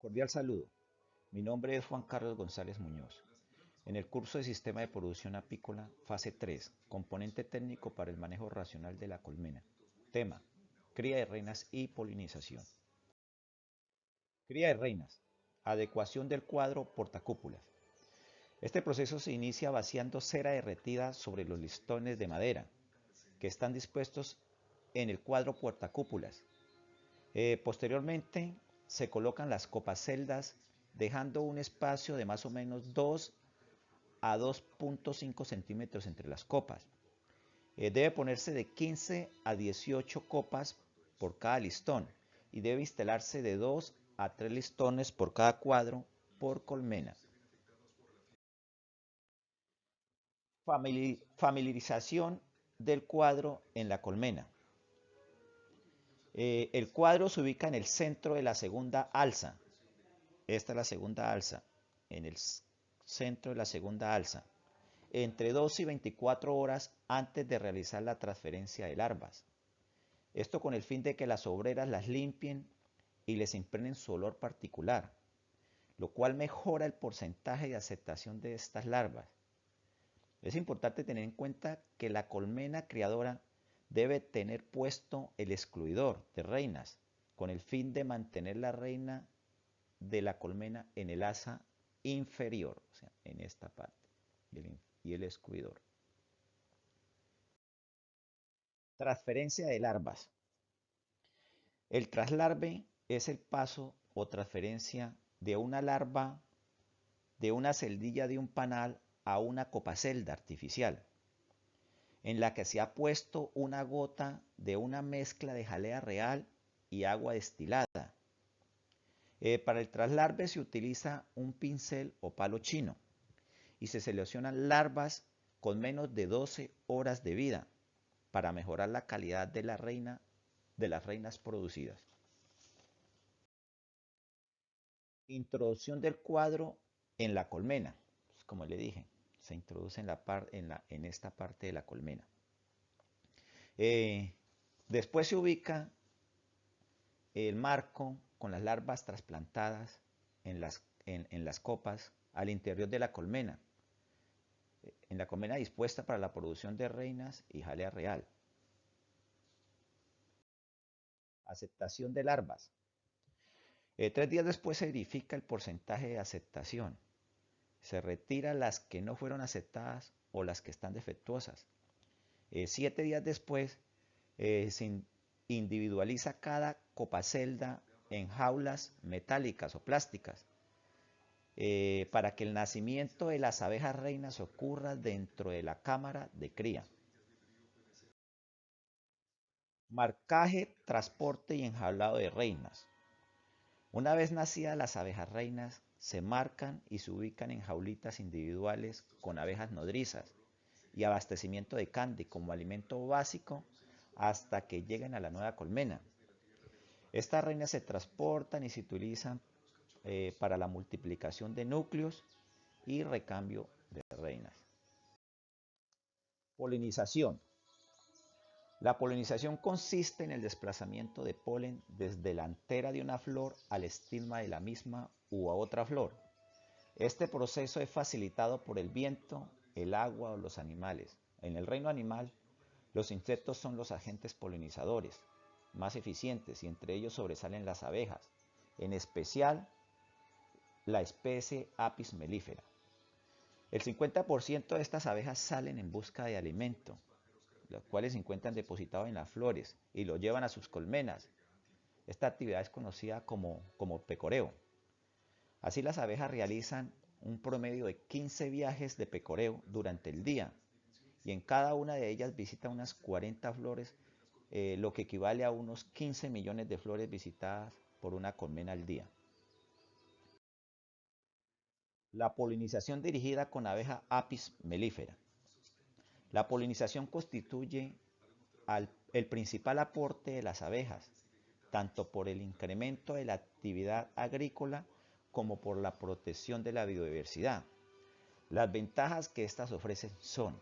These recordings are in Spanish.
Cordial saludo. Mi nombre es Juan Carlos González Muñoz. En el curso de Sistema de Producción Apícola, fase 3, componente técnico para el manejo racional de la colmena. Tema: cría de reinas y polinización. Cría de reinas. Adecuación del cuadro portacúpulas. Este proceso se inicia vaciando cera derretida sobre los listones de madera que están dispuestos en el cuadro portacúpulas. Posteriormente se colocan las copaceldas dejando un espacio de más o menos 2 a 2.5 centímetros entre las copas. Debe ponerse de 15 a 18 copas por cada listón y debe instalarse de 2 a 3 listones por cada cuadro por colmena. Familiarización del cuadro en la colmena. El cuadro se ubica en el centro de la segunda alza. Esta es la segunda alza. En el centro de la segunda alza. Entre 2 y 24 horas antes de realizar la transferencia de larvas. Esto con el fin de que las obreras las limpien y les impregnen su olor particular, lo cual mejora el porcentaje de aceptación de estas larvas. Es importante tener en cuenta que la colmena criadora debe tener puesto el excluidor de reinas con el fin de mantener la reina de la colmena en el asa inferior, o sea, en esta parte, y el excluidor. Transferencia de larvas. El traslarve es el paso o transferencia de una larva de una celdilla de un panal a una copacelda artificial, en la que se ha puesto una gota de una mezcla de jalea real y agua destilada. Para el traslarve se utiliza un pincel o palo chino y se seleccionan larvas con menos de 12 horas de vida para mejorar la calidad de las reinas producidas. Introducción del cuadro en la colmena. Pues como le dije, se introduce en esta parte de la colmena. Después se ubica el marco con las larvas trasplantadas en las copas al interior de la colmena. En la colmena dispuesta para la producción de reinas y jalea real. Aceptación de larvas. 3 días después se verifica el porcentaje de aceptación. Se retira las que no fueron aceptadas o las que están defectuosas. 7 días después se individualiza cada copacelda en jaulas metálicas o plásticas para que el nacimiento de las abejas reinas ocurra dentro de la cámara de cría. Marcaje, transporte y enjaulado de reinas. Una vez nacidas las abejas reinas, se marcan y se ubican en jaulitas individuales con abejas nodrizas y abastecimiento de candy como alimento básico hasta que lleguen a la nueva colmena. Estas reinas se transportan y se utilizan para la multiplicación de núcleos y recambio de reinas. Polinización. La polinización consiste en el desplazamiento de polen desde la antera de una flor al estigma de la misma u a otra flor. Este proceso es facilitado por el viento, el agua o los animales. En el reino animal, los insectos son los agentes polinizadores más eficientes y entre ellos sobresalen las abejas, en especial la especie Apis mellifera. El 50% de estas abejas salen en busca de alimento, los cuales se encuentran depositados en las flores y lo llevan a sus colmenas. Esta actividad es conocida como pecoreo. Así las abejas realizan un promedio de 15 viajes de pecoreo durante el día y en cada una de ellas visita unas 40 flores, lo que equivale a unos 15 millones de flores visitadas por una colmena al día. La polinización dirigida con abeja Apis mellifera. La polinización constituye el principal aporte de las abejas, tanto por el incremento de la actividad agrícola como por la protección de la biodiversidad. Las ventajas que éstas ofrecen son: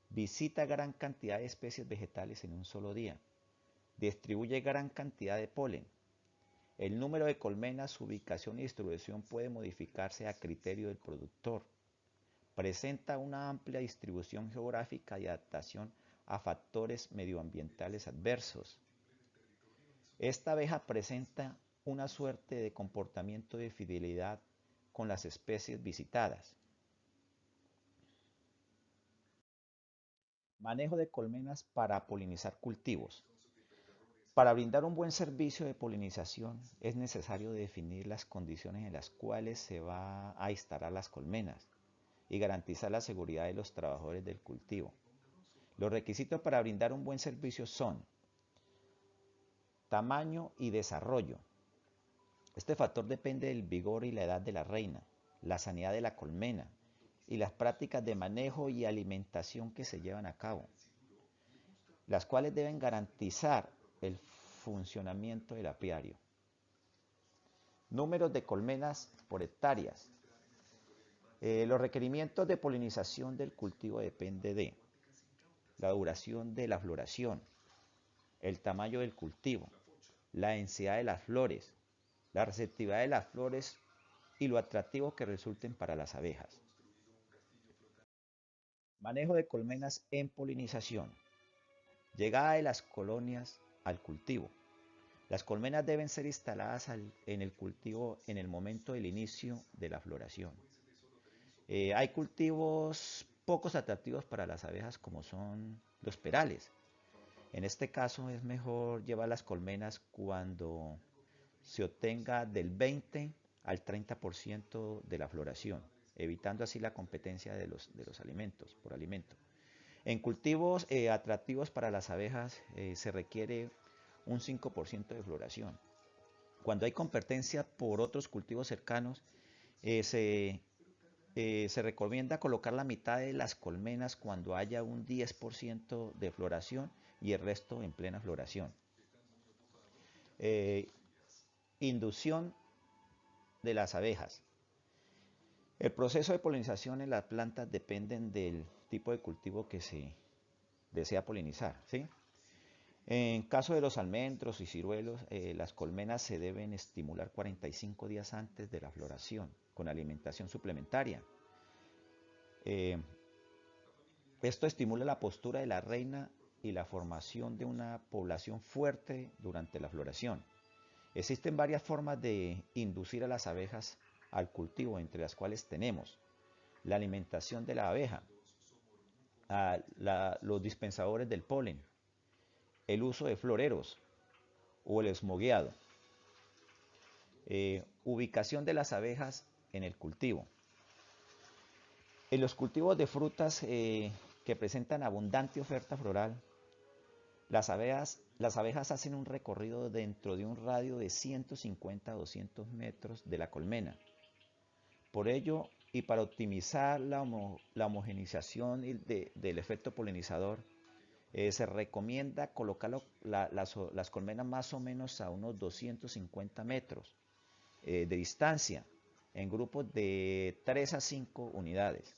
visita gran cantidad de especies vegetales en un solo día, distribuye gran cantidad de polen, El número de colmenas, su ubicación y distribución puede modificarse a criterio del productor. Presenta una amplia distribución geográfica y adaptación a factores medioambientales adversos. Esta abeja presenta una suerte de comportamiento de fidelidad con las especies visitadas. Manejo de colmenas para polinizar cultivos. Para brindar un buen servicio de polinización es necesario definir las condiciones en las cuales se va a instalar las colmenas y garantizar la seguridad de los trabajadores del cultivo. Los requisitos para brindar un buen servicio son tamaño y desarrollo. Este factor depende del vigor y la edad de la reina, la sanidad de la colmena y las prácticas de manejo y alimentación que se llevan a cabo, las cuales deben garantizar el funcionamiento del apiario. Números de colmenas por hectáreas. Los requerimientos de polinización del cultivo dependen de la duración de la floración, el tamaño del cultivo, la densidad de las flores, la receptividad de las flores y lo atractivo que resulten para las abejas. Manejo de colmenas en polinización. Llegada de las colonias al cultivo. Las colmenas deben ser instaladas en el cultivo en el momento del inicio de la floración. Hay cultivos pocos atractivos para las abejas como son los perales. En este caso es mejor llevar las colmenas cuando se obtenga del 20 al 30% de la floración, evitando así la competencia de los alimentos por alimento. En cultivos atractivos para las abejas se requiere un 5% de floración. Cuando hay competencia por otros cultivos cercanos, se recomienda colocar la mitad de las colmenas cuando haya un 10% de floración y el resto en plena floración. Inducción de las abejas. El proceso de polinización en las plantas depende del tipo de cultivo que se desea polinizar, ¿sí? En caso de los almendros y ciruelos, las colmenas se deben estimular 45 días antes de la floración con alimentación suplementaria. Esto estimula la postura de la reina y la formación de una población fuerte durante la floración. Existen varias formas de inducir a las abejas al cultivo, entre las cuales tenemos la alimentación de la abeja, los dispensadores del polen, el uso de floreros o el esmogueado. Ubicación de las abejas en el cultivo. En los cultivos de frutas que presentan abundante oferta floral, las abejas hacen un recorrido dentro de un radio de 150 a 200 metros de la colmena. Por ello, y para optimizar la homogenización del efecto polinizador, se recomienda colocar las colmenas más o menos a unos 250 metros de distancia, en grupos de 3 a 5 unidades.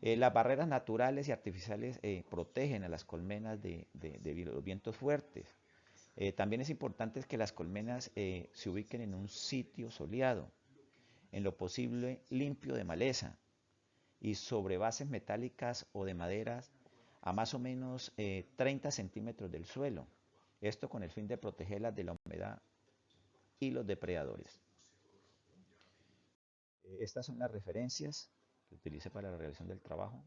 Las barreras naturales y artificiales protegen a las colmenas de los vientos fuertes. También es importante que las colmenas se ubiquen en un sitio soleado, en lo posible limpio de maleza y sobre bases metálicas o de maderas a más o menos 30 centímetros del suelo. Esto con el fin de protegerlas de la humedad y los depredadores. Estas son las referencias que utilicé para la realización del trabajo.